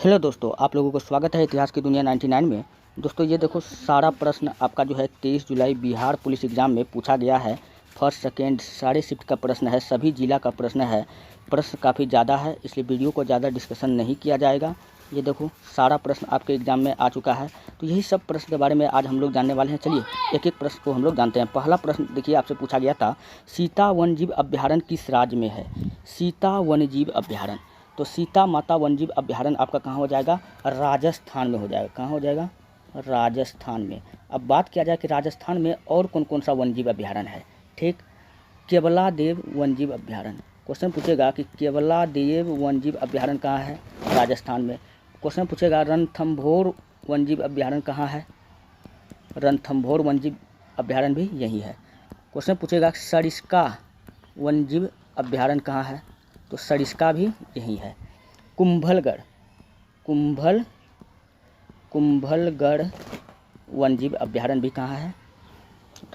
Hello दोस्तों, आप लोगों को स्वागत है इतिहास की दुनिया 99 में। दोस्तों ये देखो, सारा प्रश्न आपका जो है 23 जुलाई बिहार पुलिस एग्ज़ाम में पूछा गया है। फर्स्ट सेकेंड सारे शिफ्ट का प्रश्न है, सभी जिला का प्रश्न है। प्रश्न काफ़ी ज़्यादा है, इसलिए वीडियो को ज़्यादा डिस्कशन नहीं किया जाएगा। ये देखो, सारा प्रश्न आपके एग्ज़ाम में आ चुका है, तो यही सब प्रश्न के बारे में आज हम लोग जानने वाले हैं। चलिए एक एक प्रश्न को हम लोग जानते हैं। पहला प्रश्न देखिए, आपसे पूछा गया था सीता वन्यजीव अभ्यारण्य किस राज्य में है। सीता वन्यजीव अभ्यारण्य, तो सीता माता वन्यजीव अभ्यारण्य आपका कहाँ हो जाएगा? राजस्थान में हो जाएगा। कहाँ हो जाएगा? राजस्थान में। अब बात किया जाए कि राजस्थान में और कौन कौन सा वन्यजीव अभ्यारण्य है। ठीक, केवलादेव वन्यजीव अभ्यारण्य। क्वेश्चन पूछेगा कि केवलादेव वन्यजीव अभ्यारण्य कहाँ है? राजस्थान में। क्वेश्चन पूछेगा रणथंभौर वन्यजीव अभ्यारण्य कहाँ है? रणथंभौर वन्यजीव अभ्यारण्य भी यही है। क्वेश्चन पूछेगा सरिस्का वन्यजीव अभ्यारण्य कहाँ है? तो सरिस्का भी यही है। कुंभलगढ़ वन्यजीव अभ्यारण्य भी कहाँ है?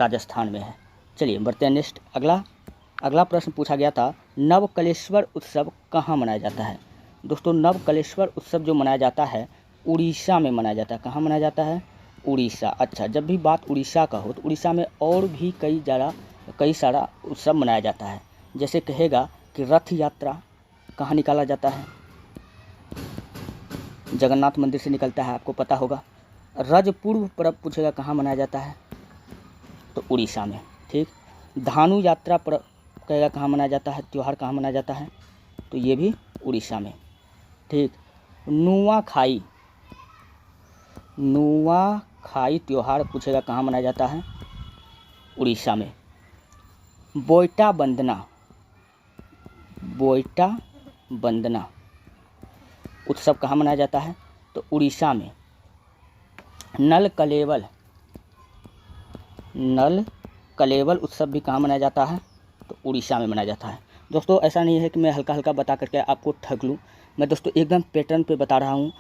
राजस्थान में है। चलिए बढ़ते हैं नेक्स्ट। अगला प्रश्न पूछा गया था नवकलेश्वर उत्सव कहाँ मनाया जाता है। दोस्तों नवकलेश्वर उत्सव जो मनाया जाता है उड़ीसा में मनाया जाता है। कहाँ मनाया जाता है? उड़ीसा। अच्छा, जब भी बात उड़ीसा का हो तो उड़ीसा में और भी कई सारा उत्सव मनाया जाता है। जैसे कहेगा कि रथ यात्रा कहाँ निकाला जाता है? जगन्नाथ मंदिर से निकलता है, आपको पता होगा। रजपूर्व पर्व पूछेगा कहाँ मनाया जाता है? तो उड़ीसा में। ठीक, धानु यात्रा पर्व कहेगा कहाँ मनाया जाता है, त्यौहार कहाँ मनाया जाता है? तो ये भी उड़ीसा में। ठीक, नुआखाई त्यौहार पूछेगा कहाँ मनाया जाता है? उड़ीसा में। बोइटा बंदना उत्सव कहाँ मनाया जाता है? तो उड़ीसा में। नल कलेवल उत्सव भी कहाँ मनाया जाता है? तो उड़ीसा में मनाया जाता है। दोस्तों ऐसा नहीं है कि मैं हल्का हल्का बता करके आपको ठग लूँ, मैं दोस्तों एकदम पैटर्न पे बता रहा हूँ,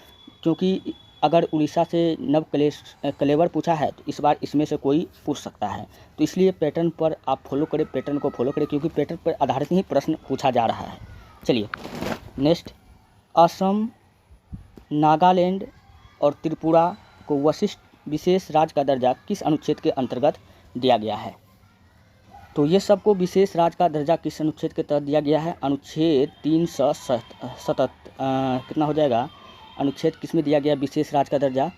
क्योंकि अगर उड़ीसा से कलेवर पूछा है तो इस बार इसमें से कोई पूछ सकता है। तो इसलिए पैटर्न पर आप पैटर्न को फॉलो करें, क्योंकि पैटर्न पर आधारित ही प्रश्न पूछा जा रहा है। चलिए नेक्स्ट, असम, नागालैंड और त्रिपुरा को विशेष राज्य का दर्जा किस अनुच्छेद के अंतर्गत दिया गया है? तो ये सबको विशेष राज्य का दर्जा किस अनुच्छेद के तहत दिया गया है? अनुच्छेद 377 कितना हो जाएगा? अनुच्छेद किस में दिया गया विशेष राज्य का दर्जा?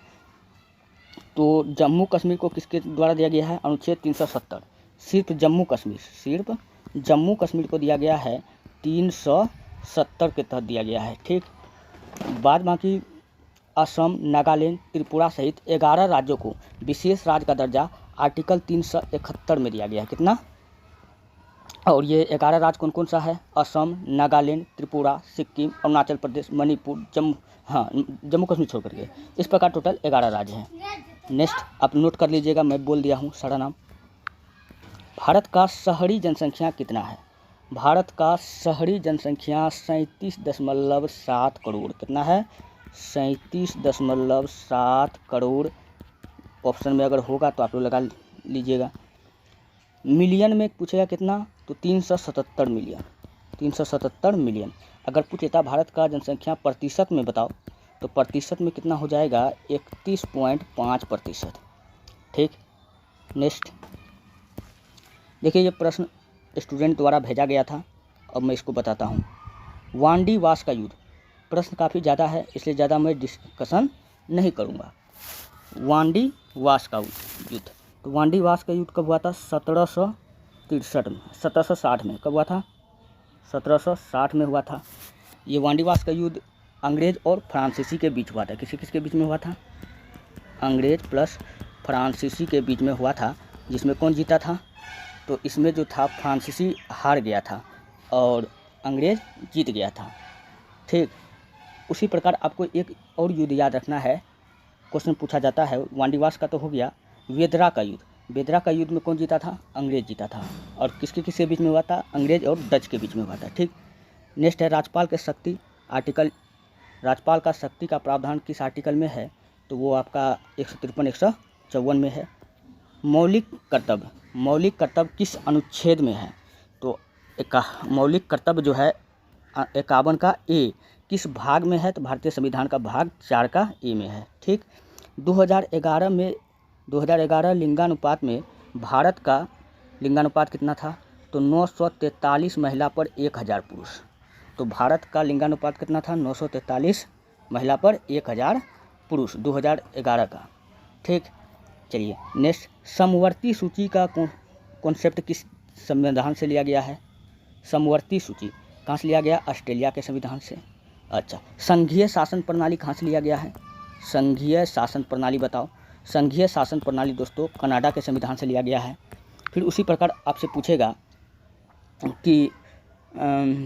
तो जम्मू कश्मीर को किसके द्वारा दिया गया है? अनुच्छेद 370। सिर्फ जम्मू कश्मीर को दिया गया है 370 के तहत दिया गया है। ठीक, बाद बाकी असम, नागालैंड, त्रिपुरा सहित 11 राज्यों को विशेष राज्य का दर्जा आर्टिकल 371 में दिया गया है। कितना? और ये 11 राज्य कौन कौन सा है? असम, नागालैंड, त्रिपुरा, सिक्किम, अरुणाचल प्रदेश, मणिपुर, जम्मू कश्मीर छोड़ करके, इस प्रकार टोटल 11 राज्य हैं। नेक्स्ट आप नोट कर लीजिएगा, मैं बोल दिया हूँ सारा नाम। भारत का शहरी जनसंख्या कितना है? भारत का शहरी जनसंख्या 37.7 करोड़। कितना है? 37.7 करोड़। ऑप्शन में अगर होगा तो आप लोग लगा लीजिएगा। मिलियन में पूछेगा कितना? तो 377 मिलियन। अगर पूछेगा भारत का जनसंख्या प्रतिशत में बताओ, तो प्रतिशत में कितना हो जाएगा? 31.5%। ठीक, नेक्स्ट देखिए, ये प्रश्न स्टूडेंट द्वारा भेजा गया था, अब मैं इसको बताता हूँ। वांडी वास का युद्ध, प्रश्न काफ़ी ज़्यादा है इसलिए ज़्यादा मैं डिस्कशन नहीं करूँगा। वांडी वास का युद्ध, तो वांडी वास का युद्ध कब हुआ था? 1760 में। कब हुआ था? 1760 में हुआ था। ये वांडी वास का युद्ध अंग्रेज़ और फ्रांसीसी के बीच हुआ था। किसके बीच में हुआ था? अंग्रेज़ प्लस फ्रांसीसी के बीच में हुआ था। जिसमें कौन जीता था? तो इसमें जो था फ्रांसीसी हार गया था और अंग्रेज़ जीत गया था। ठीक, उसी प्रकार आपको एक और युद्ध याद रखना है, क्वेश्चन पूछा जाता है। वांडीवास का तो हो गया। वेदरा का युद्ध में कौन जीता था? अंग्रेज़ जीता था। और किसके बीच में हुआ था? अंग्रेज़ और डच के बीच में हुआ था। ठीक, नेक्स्ट है राजपाल का शक्ति का प्रावधान किस आर्टिकल में है? तो वो आपका 153 154 में है। मौलिक कर्तव्य किस अनुच्छेद में है? तो मौलिक कर्तव्य जो है 51 का ए, किस भाग में है, तो भारतीय संविधान का भाग 4 का ए में है। ठीक, 2011 लिंगानुपात में भारत का लिंगानुपात कितना था, तो 943 महिला पर 1000 पुरुष। तो भारत का लिंगानुपात कितना था, 943 महिला पर 1000 पुरुष 2011 का। ठीक, चलिए नेक्स्ट, समवर्ती सूची का कॉन्सेप्ट किस संविधान से लिया गया है? समवर्ती सूची कहाँ से लिया गया? ऑस्ट्रेलिया के संविधान से। अच्छा, संघीय शासन प्रणाली कहाँ से लिया गया है? संघीय शासन प्रणाली बताओ। संघीय शासन प्रणाली दोस्तों कनाडा के संविधान से लिया गया है। फिर उसी प्रकार आपसे पूछेगा कि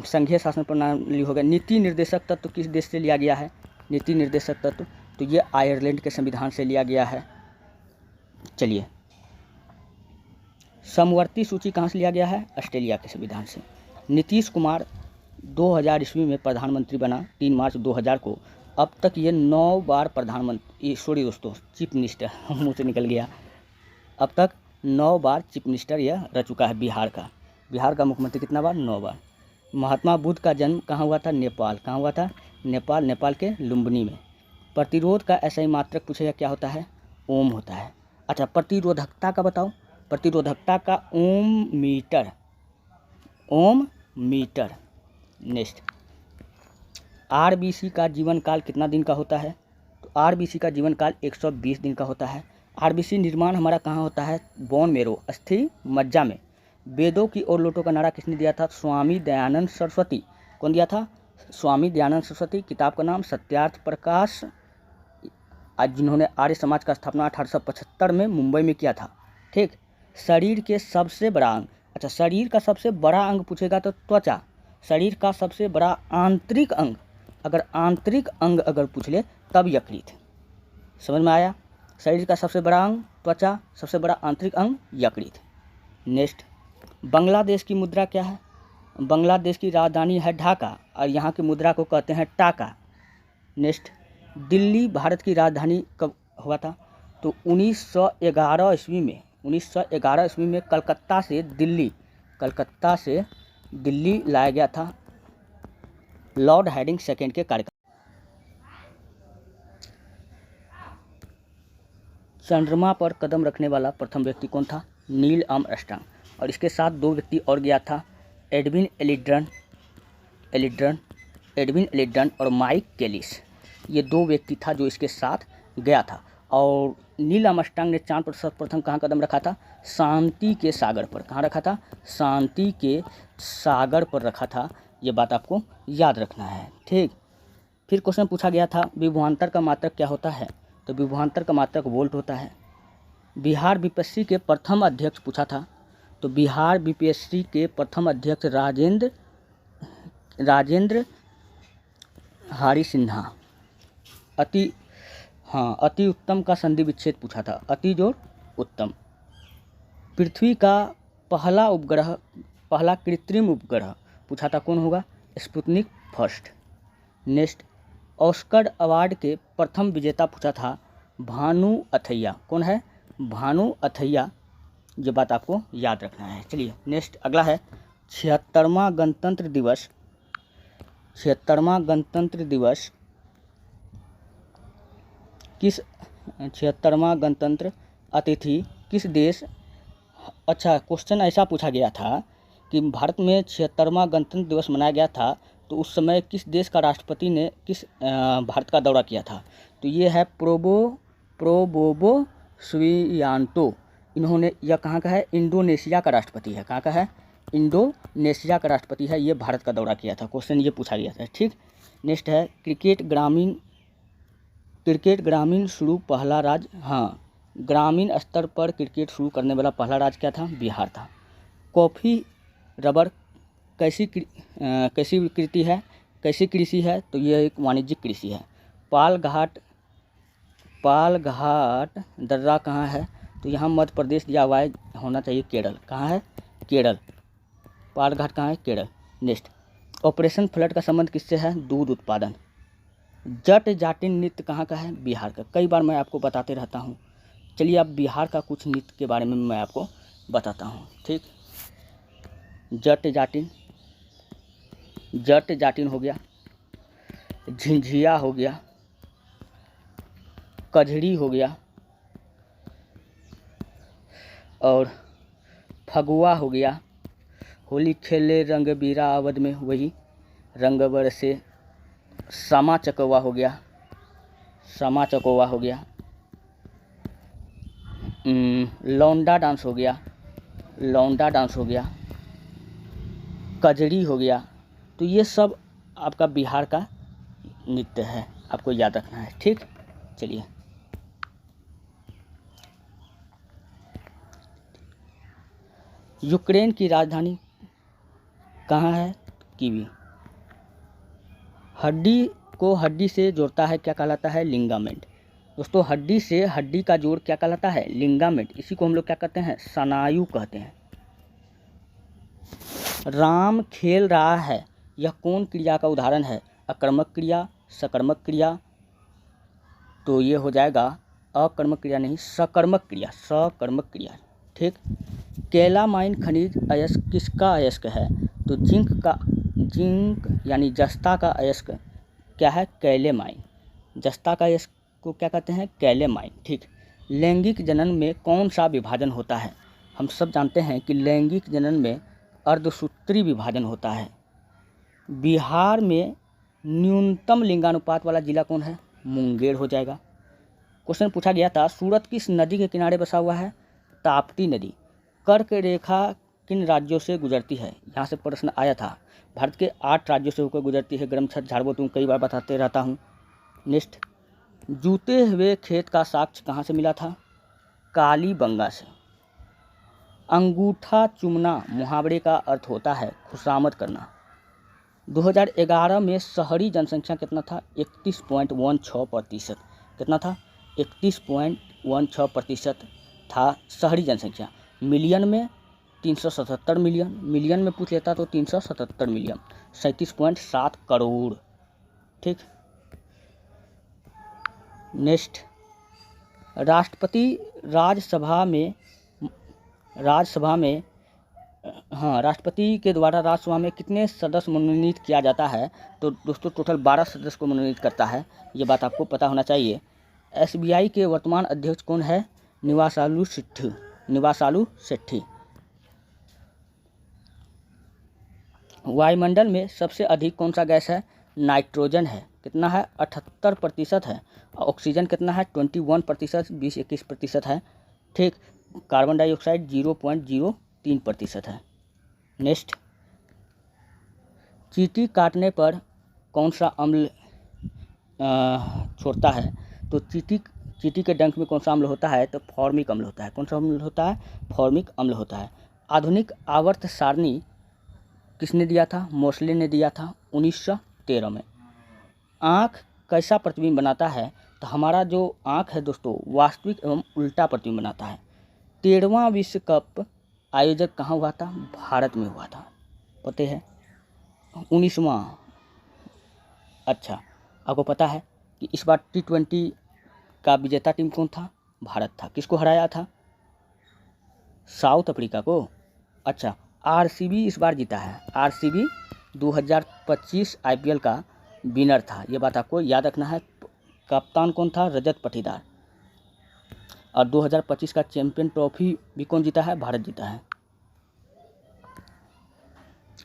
संघीय शासन प्रणाली हो गया, नीति निर्देशक तत्व किस देश से लिया गया है? नीति निर्देशक तत्व, तो ये आयरलैंड के संविधान से लिया गया है। चलिए, समवर्ती सूची कहाँ से लिया गया है? ऑस्ट्रेलिया के संविधान से। नीतीश कुमार 2000 ईस्वी में प्रधानमंत्री बना 3 मार्च 2000 को। अब तक ये 9 बार प्रधानमंत्री, सॉरी दोस्तों, चीफ मिनिस्टर मुँह से निकल गया। अब तक 9 बार चीफ मिनिस्टर यह रह चुका है बिहार का। बिहार का मुख्यमंत्री कितना बार? 9 बार। महात्मा बुद्ध का जन्म कहाँ हुआ था? नेपाल। कहाँ हुआ था? नेपाल। नेपाल के लुम्बिनी में। प्रतिरोध का ऐसा ही मात्रक पूछेगा, क्या होता है? ओम होता है। अच्छा, प्रतिरोधकता का बताओ। प्रतिरोधकता का ओम मीटर। ओम मीटर। नेक्स्ट, आरबीसी का जीवन काल कितना दिन का होता है? तो आरबीसी का जीवन काल 120 दिन का होता है। आरबीसी निर्माण हमारा कहाँ होता है? बोन मेरो, अस्थि मज्जा में। वेदों की ओर लौटो का नारा किसने दिया था? स्वामी दयानंद सरस्वती। कौन दिया था? स्वामी दयानंद सरस्वती। किताब का नाम सत्यार्थ प्रकाश, आज जिन्होंने आर्य समाज का स्थापना 1875 में मुंबई में किया था। ठीक, शरीर के सबसे बड़ा अंग। अच्छा, शरीर का सबसे बड़ा अंग पूछेगा तो त्वचा। शरीर का सबसे बड़ा आंतरिक अंग, अगर आंतरिक अंग अगर पूछ ले तब यकृत। समझ में आया? शरीर का सबसे बड़ा अंग त्वचा, सबसे बड़ा आंतरिक अंग यकृत। नेक्स्ट, बांग्लादेश की मुद्रा क्या है? बांग्लादेश की राजधानी है ढाका और यहाँ की मुद्रा को कहते हैं टाका। नेक्स्ट, दिल्ली भारत की राजधानी कब हुआ था? तो 1911 ईस्वी में। 1911 ईस्वी में कलकत्ता से दिल्ली लाया गया था लॉर्ड हार्डिंग सेकेंड के कार्यकाल। चंद्रमा पर कदम रखने वाला प्रथम व्यक्ति कौन था? Neil Armstrong. और इसके साथ 2 व्यक्ति और गया था, एडविन एलिड्रन और माइक कैलिस। ये 2 व्यक्ति था जो इसके साथ गया था। और नील आर्मस्ट्रांग ने चांद पर सर्वप्रथम कहाँ कदम रखा था? शांति के सागर पर। कहाँ रखा था? शांति के सागर पर रखा था। ये बात आपको याद रखना है। ठीक, फिर क्वेश्चन पूछा गया था, विभवांतर का मात्रक क्या होता है? तो विभवांतर का मात्रक वोल्ट होता है। बिहार बीपीएससी के प्रथम अध्यक्ष पूछा था, तो बिहार बीपीएससी के प्रथम अध्यक्ष राजेंद्र हरि सिन्हा। अति उत्तम का संधि विच्छेद पूछा था, अति जोड़ उत्तम। पृथ्वी का पहला कृत्रिम उपग्रह पूछा था, कौन होगा? Sputnik first. Next, Oscar award के प्रथम विजेता पूछा था, भानु अथैया। कौन है? भानु अथैया। ये बात आपको याद रखना है। चलिए नेक्स्ट, अगला है 76वां गणतंत्र दिवस। 76वां गणतंत्र दिवस किस 76वां गणतंत्र अतिथि किस देश? अच्छा, क्वेश्चन ऐसा पूछा गया था कि भारत में 76वां गणतंत्र दिवस मनाया गया था, तो उस समय किस देश का राष्ट्रपति ने किस भारत का दौरा किया था? तो ये है प्रोबोवो सुबियांतो। इन्होंने, यह कहाँ का है? इंडोनेशिया का राष्ट्रपति है। कहाँ का है? इंडोनेशिया का राष्ट्रपति है। ये भारत का दौरा किया था। क्वेश्चन ये पूछा गया था। ठीक, नेक्स्ट है क्रिकेट ग्रामीण शुरू पहला राज्य। हाँ, ग्रामीण स्तर पर क्रिकेट शुरू करने वाला पहला राज्य क्या था? बिहार था। कॉफ़ी रबर कैसी कृषि है? तो यह एक वाणिज्यिक कृषि है। पालघाट दर्रा कहाँ है? तो यहाँ मध्य प्रदेश दिया हुआ है, होना चाहिए केरल। कहाँ है? केरल। पालघाट कहाँ है? केरल। नेक्स्ट, ऑपरेशन फ्लड का संबंध किससे है? दूध उत्पादन। जट जाटिन नृत्य कहाँ का है? बिहार का। कई बार मैं आपको बताते रहता हूँ। चलिए अब बिहार का कुछ नृत्य के बारे में मैं आपको बताता हूँ। ठीक, जट जाटिन हो गया। झिंझिया हो गया, कजड़ी हो गया, और फगुआ हो गया। होली खेले रंग बीरा अवध में, वही रंग बरसे। सामा चकवा हो गया, सामा चकवा हो गया। लौंडा डांस हो गया, लौंडा डांस हो गया। कजड़ी हो गया। तो ये सब आपका बिहार का नृत्य है, आपको याद रखना है। ठीक, चलिए। यूक्रेन की राजधानी कहाँ है? कीवी। हड्डी को हड्डी से जोड़ता है, क्या कहलाता है? लिंगामेंट। दोस्तों, हड्डी से हड्डी का जोड़ क्या कहलाता है? लिंगामेंट। इसी को हम लोग क्या कहते हैं? स्नायु कहते हैं। राम खेल रहा है, यह कौन क्रिया का उदाहरण है? अकर्मक क्रिया, सकर्मक क्रिया? तो ये हो जाएगा अकर्मक क्रिया नहीं, सकर्मक क्रिया, सकर्मक क्रिया। ठीक। कैलामाइन खनिज अयस्क किसका अयस्क है? तो जिंक यानी जस्ता का अयस्क क्या है? कैलेमाइन। जस्ता का अयस्क को क्या कहते हैं? कैलेमाइन। ठीक। लैंगिक जनन में कौन सा विभाजन होता है? हम सब जानते हैं कि लैंगिक जनन में अर्धसूत्री विभाजन होता है। बिहार में न्यूनतम लिंगानुपात वाला जिला कौन है? मुंगेर हो जाएगा। क्वेश्चन पूछा गया था, सूरत किस नदी के किनारे बसा हुआ है? ताप्ती नदी। कर्क रेखा किन राज्यों से गुजरती है? यहाँ से प्रश्न आया था। भारत के 8 राज्यों से होकर गुजरती है। गरम छत झाड़बो तुम कई बार बताते रहता हूँ। नेक्स्ट, जूते हुए खेत का साक्ष्य कहाँ से मिला था? कालीबंगा से। अंगूठा चूमना मुहावरे का अर्थ होता है खुशामद करना। 2011 में शहरी जनसंख्या कितना था? 31.16%। कितना था? 31.16% था शहरी जनसंख्या। मिलियन में 377 मिलियन, मिलियन में पूछ लेता तो 377 मिलियन, 37.7 करोड़। ठीक। नेक्स्ट, राष्ट्रपति राष्ट्रपति के द्वारा राज्यसभा में कितने सदस्य मनोनीत किया जाता है? तो दोस्तों टोटल 12 सदस्य को मनोनीत करता है, ये बात आपको पता होना चाहिए। SBI के वर्तमान अध्यक्ष कौन है? निवासालू सेठी। वायुमंडल में सबसे अधिक कौन सा गैस है? नाइट्रोजन है। कितना है? 78% है। ऑक्सीजन कितना है? 21%, 20-21% है। ठीक। कार्बन डाइऑक्साइड 0.03% है। नेक्स्ट, चींटी काटने पर कौन सा अम्ल छोड़ता है? तो चींटी के डंक में कौन सा अम्ल होता है? तो फॉर्मिक अम्ल होता है। कौन सा अम्ल होता है? फॉर्मिक अम्ल होता है। आधुनिक आवर्त सारणी किसने दिया था? मोसले ने दिया था 1913 में। आँख कैसा प्रतिबिंब बनाता है? तो हमारा जो आँख है दोस्तों, वास्तविक एवं उल्टा प्रतिबिंब बनाता है। 13वां विश्व कप आयोजक कहाँ हुआ था? भारत में हुआ था। पता है? 19वां। अच्छा, आपको पता है कि इस बार T20 का विजेता टीम कौन था? भारत था। किसको हराया था? साउथ अफ्रीका को। अच्छा, RCB इस बार जीता है। RCB 2025 IPL का विनर था, ये बात आपको याद रखना है। कप्तान कौन था? रजत पाटीदार। और 2025 का चैंपियन ट्रॉफी भी कौन जीता है? भारत जीता है।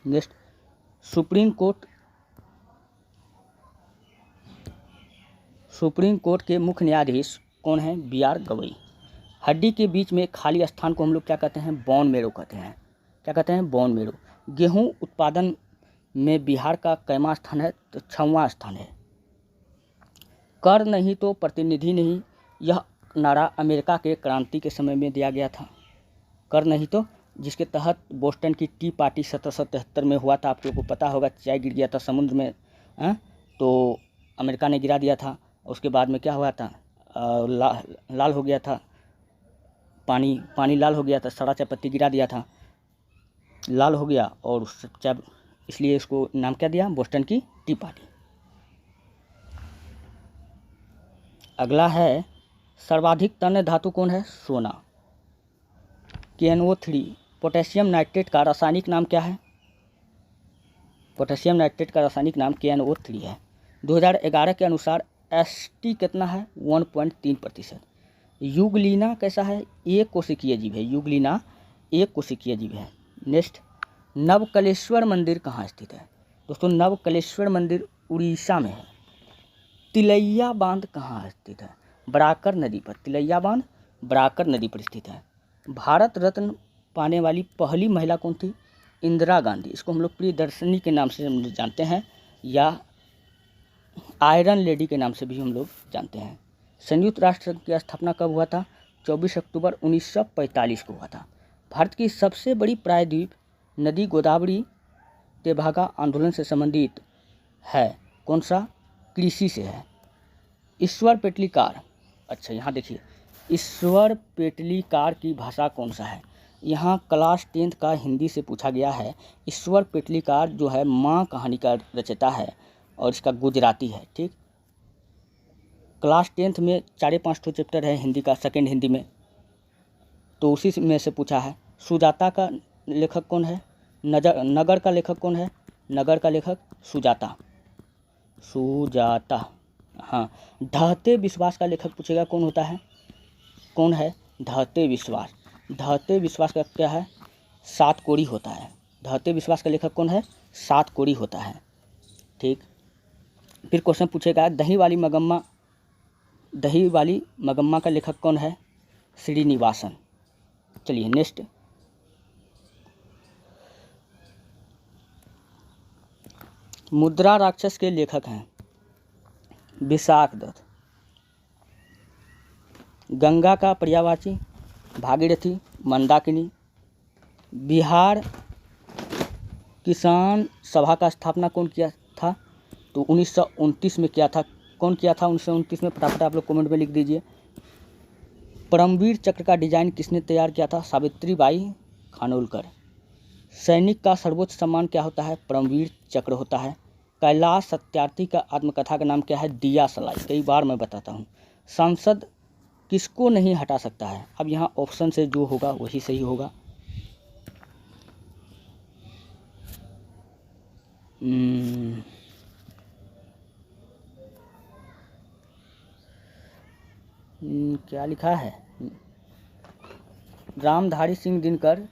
नेक्स्ट, सुप्रीम कोर्ट के मुख्य न्यायाधीश कौन है? BR गवई। हड्डी के बीच में खाली स्थान को हम लोग क्या कहते हैं? बोन मैरो कहते हैं। क्या कहते हैं? Bone marrow. गेहूं उत्पादन में बिहार का कैमा स्थान है? तो 6वां स्थान है। कर नहीं तो प्रतिनिधि नहीं, यह नारा अमेरिका के क्रांति के समय में दिया गया था। कर नहीं तो, जिसके तहत बोस्टन की टी पार्टी 1773 में हुआ था। आप लोगों को पता होगा, चाय गिर गया था समुद्र में, तो अमेरिका ने गिरा दिया था। उसके बाद में क्या हुआ था? लाल हो गया था पानी लाल हो गया था, सड़ा चाय पत्ती गिरा दिया था, लाल हो गया, और इसलिए इसको नाम क्या दिया? बोस्टन की टी पार्टी। अगला है, सर्वाधिक तन्य धातु कौन है? सोना। KNO3। पोटेशियम नाइट्रेट का रासायनिक नाम क्या है? पोटेशियम नाइट्रेट का रासायनिक नाम KNO3 है। 2011 के अनुसार एसटी कितना है 1.3%। युगलीना कैसा है, एक कोशिकीय जीव है, युगलीना एक कोशिकीय जीव है। नेक्स्ट, नवकलेश्वर मंदिर कहाँ स्थित है? दोस्तों नवकलेश्वर मंदिर उड़ीसा में है। तिलैया बांध कहाँ स्थित है? बराकर नदी पर। तिलैया बांध बराकर नदी पर स्थित है। भारत रत्न पाने वाली पहली महिला कौन थी? इंदिरा गांधी। इसको हम लोग प्रियदर्शनी के नाम से हम जानते हैं या आयरन लेडी के नाम से भी हम लोग जानते हैं। संयुक्त राष्ट्र संघ की स्थापना कब हुआ था? 24 अक्टूबर 1945 को हुआ था। भारत की सबसे बड़ी प्रायद्वीप नदी गोदावरी तेभागा आंदोलन से संबंधित है। कौन सा? कृषि से है। ईश्वर पेटलीकार, अच्छा यहाँ देखिए, ईश्वर पेटलीकार की भाषा कौन सा है? यहाँ क्लास 10th का हिंदी से पूछा गया है। ईश्वर पेटलीकार जो है माँ कहानी का रचयिता है और इसका गुजराती है। ठीक, क्लास 10th में 4-5 ठो चैप्टर है हिंदी का, सेकेंड हिंदी में, तो उसी में से पूछा है। सुजाता का लेखक कौन है? नगर का लेखक कौन है? नगर का लेखक सुजाता। हाँ। ढहते विश्वास का लेखक पूछेगा कौन होता है? कौन है? ढहते विश्वास। ढहते विश्वास का क्या है? सातकोड़ी होता है। ढहते विश्वास का लेखक कौन है? सातकोड़ी होता है। ठीक, फिर क्वेश्चन पूछेगा दही वाली मगम्मा का लेखक कौन है? श्रीनिवासन। चलिए नेक्स्ट, मुद्रा राक्षस के लेखक हैं विशाख दत्त। गंगा का पर्यायवाची भागीरथी, मंदाकिनी। बिहार किसान सभा का स्थापना कौन किया था? तो 1929 में किया था। कौन किया था 1929 में? फटाफट आप लोग कमेंट में लिख दीजिए। परमवीर चक्र का डिजाइन किसने तैयार किया था? सावित्रीबाई खानोलकर। सैनिक का सर्वोच्च सम्मान क्या होता है? परमवीर चक्र होता है। कैलाश सत्यार्थी का आत्मकथा का नाम क्या है? दिया सलाई। कई बार मैं बताता हूँ। सांसद किसको नहीं हटा सकता है? अब यहाँ ऑप्शन से जो होगा वही सही होगा। क्या लिखा है? रामधारी सिंह दिनकर